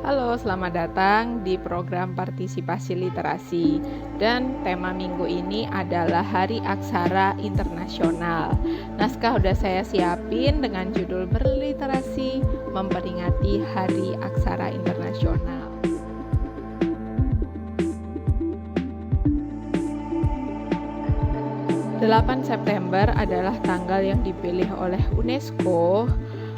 Halo, selamat datang di program Partisipasi Literasi. Dan tema minggu ini adalah Hari Aksara Internasional. Naskah udah saya siapin dengan judul Berliterasi memperingati Hari Aksara Internasional. (8 September adalah tanggal yang dipilih oleh UNESCO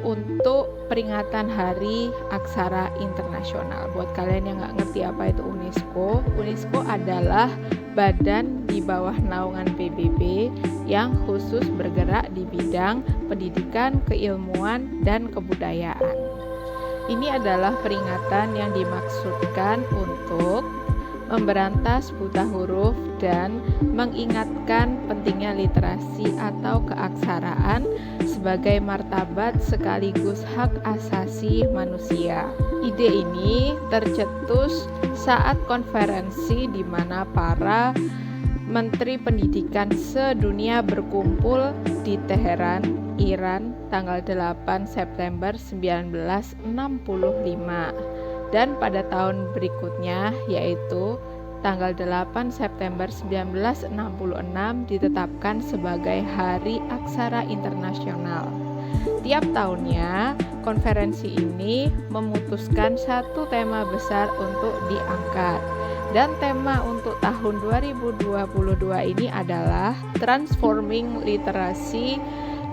untuk peringatan Hari Aksara Internasional. Buat kalian yang nggak ngerti apa itu UNESCO, UNESCO adalah badan di bawah naungan PBB yang khusus bergerak di bidang pendidikan, keilmuan, dan kebudayaan. Ini adalah peringatan yang dimaksudkan untuk memberantas buta huruf dan mengingatkan pentingnya literasi atau keaksaraan sebagai martabat sekaligus hak asasi manusia. Ide ini tercetus saat konferensi di mana para menteri pendidikan sedunia berkumpul di Teheran, Iran, tanggal 8 September 1965. Dan pada tahun berikutnya, yaitu tanggal 8 September 1966 ditetapkan sebagai Hari Aksara Internasional. Tiap tahunnya, konferensi ini memutuskan satu tema besar untuk diangkat. Dan tema untuk tahun 2022 ini adalah Transforming Literacy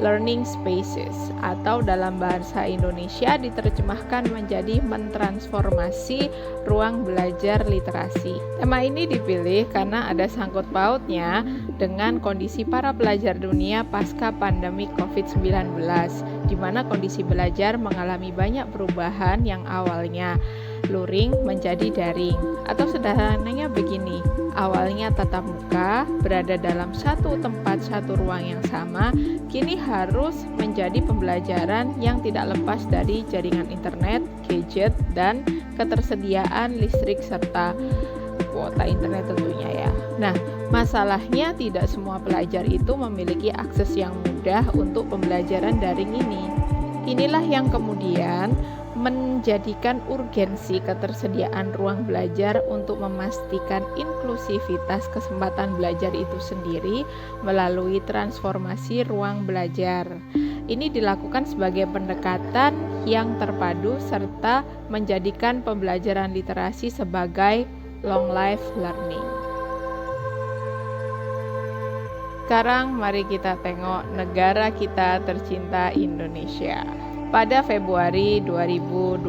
Learning Spaces, atau dalam bahasa Indonesia diterjemahkan menjadi mentransformasi ruang belajar literasi. Tema ini dipilih karena ada sangkut pautnya dengan kondisi para pelajar dunia pasca pandemi COVID-19, di mana kondisi belajar mengalami banyak perubahan yang awalnya luring menjadi daring. Atau sederhananya begini, awalnya tatap muka, berada dalam satu tempat, satu ruang yang sama, kini harus menjadi pembelajaran yang tidak lepas dari jaringan internet, gadget, dan ketersediaan listrik serta kuota internet tentunya ya. Nah, masalahnya tidak semua pelajar itu memiliki akses yang mudah untuk pembelajaran daring ini. Inilah yang kemudian menjadikan urgensi ketersediaan ruang belajar untuk memastikan inklusivitas kesempatan belajar itu sendiri melalui transformasi ruang belajar. Ini dilakukan sebagai pendekatan yang terpadu serta menjadikan pembelajaran literasi sebagai long life learning. Sekarang mari kita tengok negara kita tercinta, Indonesia. Pada Februari 2022,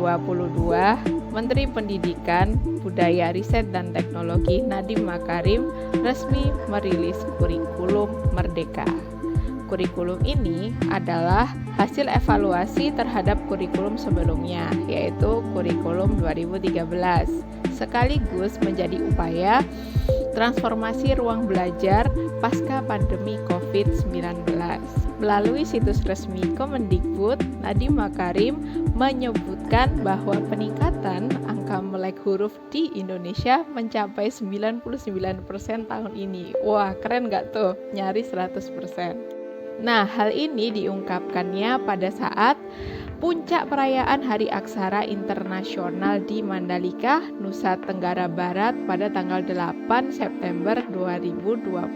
Menteri Pendidikan, Budaya, Riset, dan Teknologi Nadiem Makarim resmi merilis Kurikulum Merdeka. Kurikulum ini adalah hasil evaluasi terhadap kurikulum sebelumnya, yaitu Kurikulum 2013, sekaligus menjadi upaya transformasi ruang belajar pasca pandemi COVID-19. Melalui situs resmi Kemendikbud, Nadiem Makarim menyebutkan bahwa peningkatan angka melek huruf di Indonesia mencapai 99% tahun ini. Wah, keren gak tuh? Nyaris 100%. Nah, hal ini diungkapkannya pada saat puncak perayaan Hari Aksara Internasional di Mandalika, Nusa Tenggara Barat pada tanggal 8 September 2022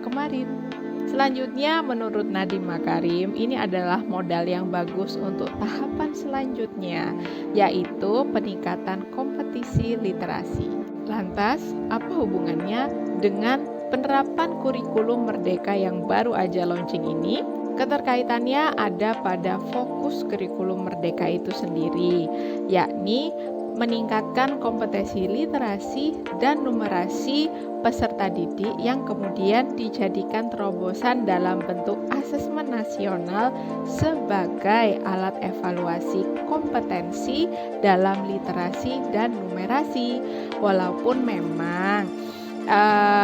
kemarin. Selanjutnya, menurut Nadiem Makarim, ini adalah modal yang bagus untuk tahapan selanjutnya, yaitu peningkatan kompetisi literasi. Lantas, apa hubungannya dengan penerapan kurikulum merdeka yang baru aja launching ini? Keterkaitannya ada pada fokus kurikulum merdeka itu sendiri, yakni meningkatkan kompetensi literasi dan numerasi peserta didik yang kemudian dijadikan terobosan dalam bentuk asesmen nasional sebagai alat evaluasi kompetensi dalam literasi dan numerasi. Walaupun memang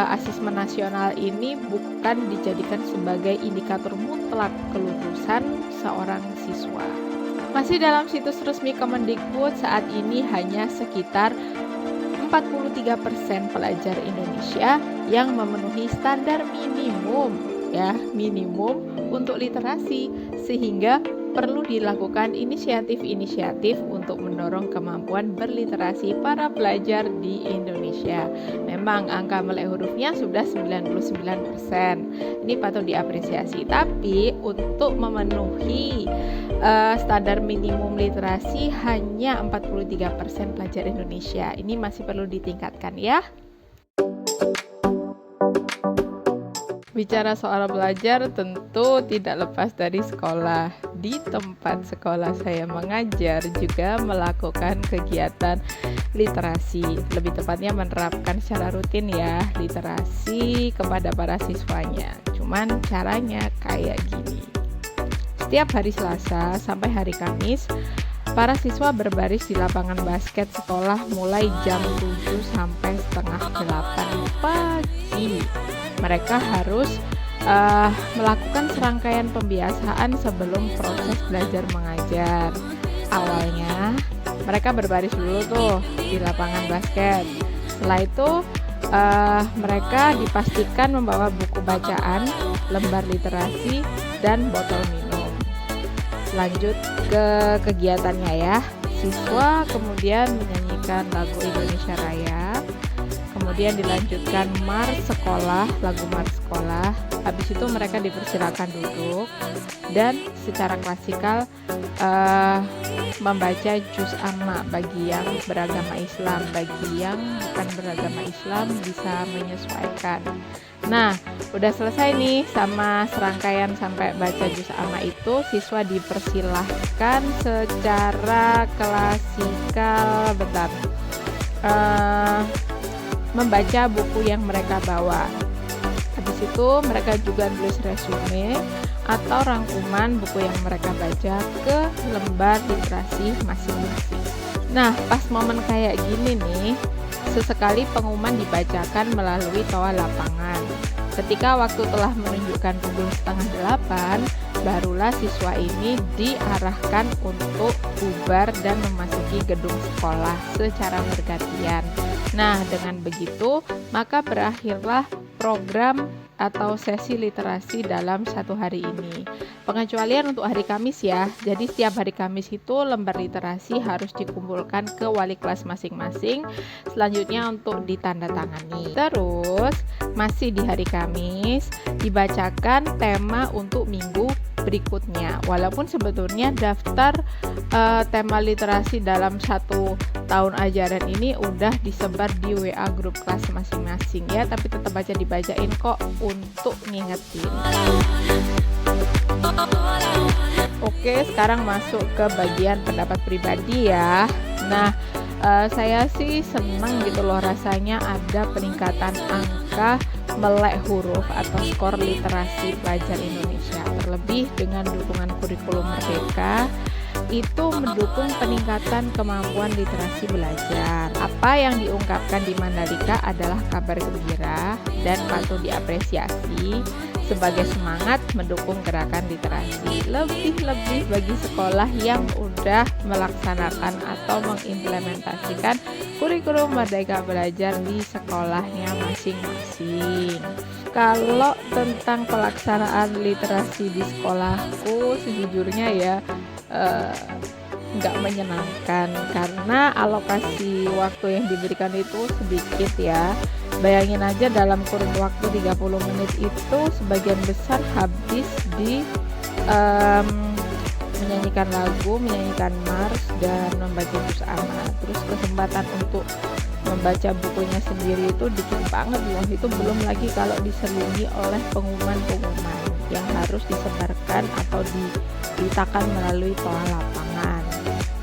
asesmen nasional ini bukan dijadikan sebagai indikator mutlak kelulusan seorang siswa. Masih dalam situs resmi Kemendikbud, saat ini hanya sekitar 43% pelajar Indonesia yang memenuhi standar minimum ya, minimum untuk literasi, sehingga perlu dilakukan inisiatif-inisiatif untuk mendorong kemampuan berliterasi para pelajar di Indonesia. Memang angka melek hurufnya sudah 99%. Ini patut diapresiasi. Tapi untuk memenuhi standar minimum literasi hanya 43% pelajar Indonesia. Ini masih perlu ditingkatkan ya. Bicara soal belajar tentu tidak lepas dari sekolah. Di tempat sekolah saya mengajar juga melakukan kegiatan literasi. Lebih tepatnya menerapkan secara rutin ya literasi kepada para siswanya. Cuman caranya kayak gini. Setiap hari Selasa sampai hari Kamis, para siswa berbaris di lapangan basket sekolah mulai jam 7 sampai setengah 8 pagi. Mereka harus melakukan serangkaian pembiasaan sebelum proses belajar mengajar. Awalnya mereka berbaris dulu tuh di lapangan basket. Setelah itu mereka dipastikan membawa buku bacaan, lembar literasi, dan botol minum. Lanjut ke kegiatannya ya. Siswa kemudian menyanyikan lagu Indonesia Raya. Kemudian dilanjutkan mars sekolah, lagu mars sekolah. Habis itu mereka dipersilakan duduk dan secara klasikal membaca juz amma bagi yang beragama Islam. Bagi yang bukan beragama Islam bisa menyesuaikan. Nah, udah selesai nih sama serangkaian sampai baca juz amma itu, siswa dipersilahkan secara klasikal membaca buku yang mereka bawa. Habis itu mereka juga nulis resume atau rangkuman buku yang mereka baca ke lembar literasi masing-masing. Nah, pas momen kayak gini nih, sesekali pengumuman dibacakan melalui toa lapangan. Ketika waktu telah menunjukkan pukul 7:30, barulah siswa ini diarahkan untuk bubar dan memasuki gedung sekolah secara bergantian. Nah, dengan begitu, maka berakhirlah program atau sesi literasi dalam satu hari ini. Pengecualian untuk hari Kamis ya. Jadi setiap hari Kamis itu lembar literasi harus dikumpulkan ke wali kelas masing-masing. Selanjutnya untuk ditandatangani. Terus masih di hari Kamis dibacakan tema untuk minggu berikutnya. Walaupun sebetulnya daftar tema literasi dalam satu tahun ajaran ini udah disebar di WA grup kelas masing-masing ya, tapi tetap aja dibacain kok untuk ngingetin. Oke, sekarang masuk ke bagian pendapat pribadi ya. Nah, saya sih seneng gitu loh rasanya ada peningkatan angka melek huruf atau skor literasi pelajar Indonesia. Terlebih dengan dukungan kurikulum Merdeka, itu mendukung peningkatan kemampuan literasi belajar. Apa yang diungkapkan di Mandalika adalah kabar gembira dan patut diapresiasi sebagai semangat mendukung gerakan literasi. Lebih-lebih bagi sekolah yang udah melaksanakan atau mengimplementasikan kurikulum Merdeka Belajar di sekolahnya masing-masing. Kalau tentang pelaksanaan literasi di sekolahku, sejujurnya ya nggak menyenangkan karena alokasi waktu yang diberikan itu sedikit ya. Bayangin aja dalam kurun waktu 30 menit itu sebagian besar habis di menyanyikan lagu, menyanyikan mars, dan membaca juz amma. Terus kesempatan untuk membaca bukunya sendiri itu dikit banget loh. Itu belum lagi kalau diselingi oleh pengumuman-pengumuman yang harus disebarkan atau diberitakan melalui toa lapangan.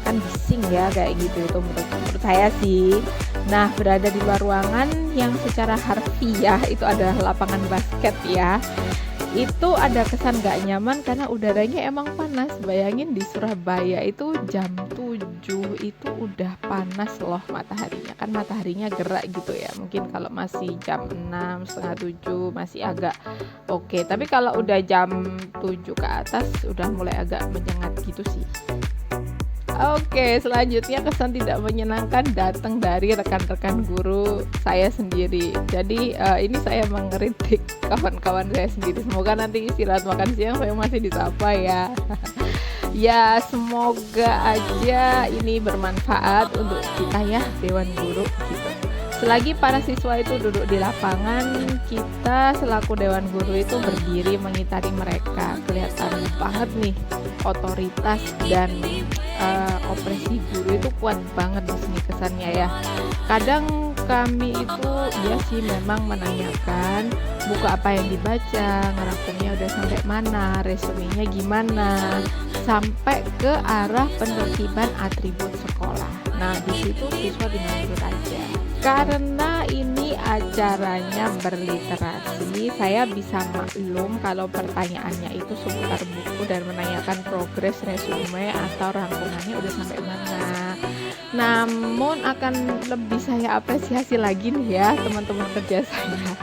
Kan bising ya kayak gitu itu menurut saya sih. Nah, berada di luar ruangan yang secara harfiah itu adalah lapangan basket ya, itu ada kesan gak nyaman karena udaranya emang panas. Bayangin di Surabaya itu jam 7 itu udah panas loh mataharinya. Kan mataharinya gerak gitu ya. Mungkin kalau masih jam 6, setengah 7 masih agak oke. Tapi kalau udah jam 7 ke atas udah mulai agak menyengat gitu sih. Oke, selanjutnya kesan tidak menyenangkan datang dari rekan-rekan guru saya sendiri. Jadi ini saya mengkritik kawan-kawan saya sendiri. Semoga nanti istirahat makan siang saya masih disapa ya. Ya, semoga aja ini bermanfaat untuk kita ya, Dewan Guru gitu. Selagi para siswa itu duduk di lapangan, kita selaku Dewan Guru itu berdiri mengitari mereka. Kelihatan banget nih otoritas dan opresi guru itu kuat banget di sini kesannya ya. Kadang kami itu ya sih memang menanyakan buku apa yang dibaca, ngerangkumnya udah sampai mana, resumenya gimana, sampai ke arah penertiban atribut sekolah. Nah, di situ siswa tinggal nurut aja. Karena ini acaranya berliterasi, saya bisa maklum kalau pertanyaannya itu seputar buku dan menanyakan progres resume atau rangkumannya udah sampai mana. Namun akan lebih saya apresiasi lagi nih ya teman-teman kerja saya.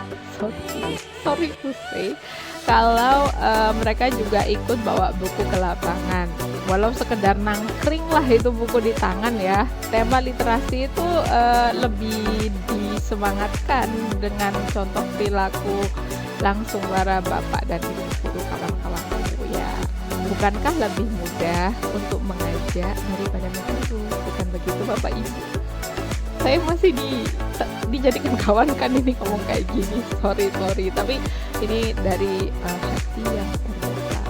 Sorry to say, kalau mereka juga ikut bawa buku ke lapangan. Walau sekedar nangkring lah itu buku di tangan ya. Tema literasi itu lebih disemangatkan dengan contoh perilaku langsung para bapak dan ibu guru kawan-kawanku ya. Bukankah lebih mudah untuk mengajak daripada mengguru? Bukan begitu Bapak Ibu? Saya masih dijadikan kawan kan ini ngomong kayak gini. Sorry, tapi ini dari hati yang terbuka.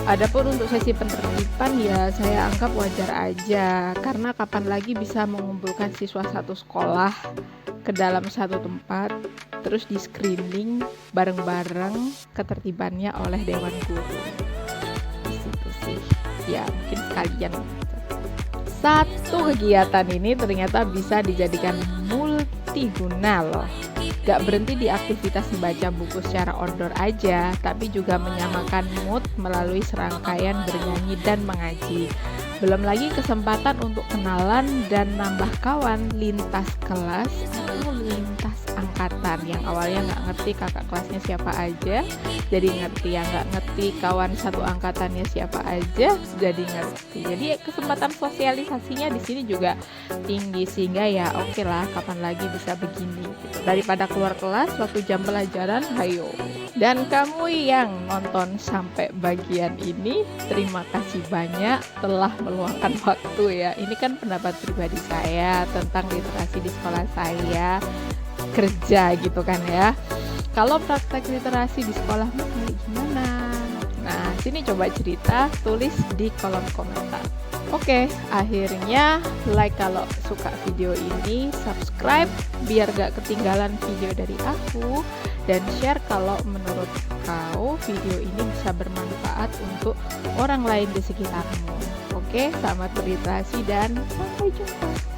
Adapun untuk sesi penertiban ya saya anggap wajar aja, karena kapan lagi bisa mengumpulkan siswa satu sekolah ke dalam satu tempat terus di screening bareng-bareng ketertibannya oleh Dewan Guru. Di situ sih ya mungkin sekalian gitu. Satu kegiatan ini ternyata bisa dijadikan multiguna loh. Gak berhenti di aktivitas membaca buku secara outdoor aja, tapi juga menyamakan mood melalui serangkaian bernyanyi dan mengaji. Belum lagi kesempatan untuk kenalan dan nambah kawan lintas kelas atau lintas angkatan. Yang awalnya nggak ngerti kakak kelasnya siapa aja, jadi ngerti. Yang nggak ngerti kawan satu angkatannya siapa aja, jadi ngerti. Jadi kesempatan sosialisasinya di sini juga tinggi, sehingga ya oke lah, kapan lagi bisa begini gitu. Daripada keluar kelas waktu jam pelajaran, hayo. Dan kamu yang nonton sampai bagian ini, terima kasih banyak telah meluangkan waktu ya. Ini kan pendapat pribadi saya tentang literasi di sekolah saya kerja gitu kan ya. Kalau praktek literasi di sekolah kayak gimana? Nah, sini coba cerita, tulis di kolom komentar. Oke, akhirnya like kalau suka video ini, subscribe biar gak ketinggalan video dari aku, dan share kalau menurut kau video ini bisa bermanfaat untuk orang lain di sekitarmu. Oke, selamat berliterasi dan sampai jumpa.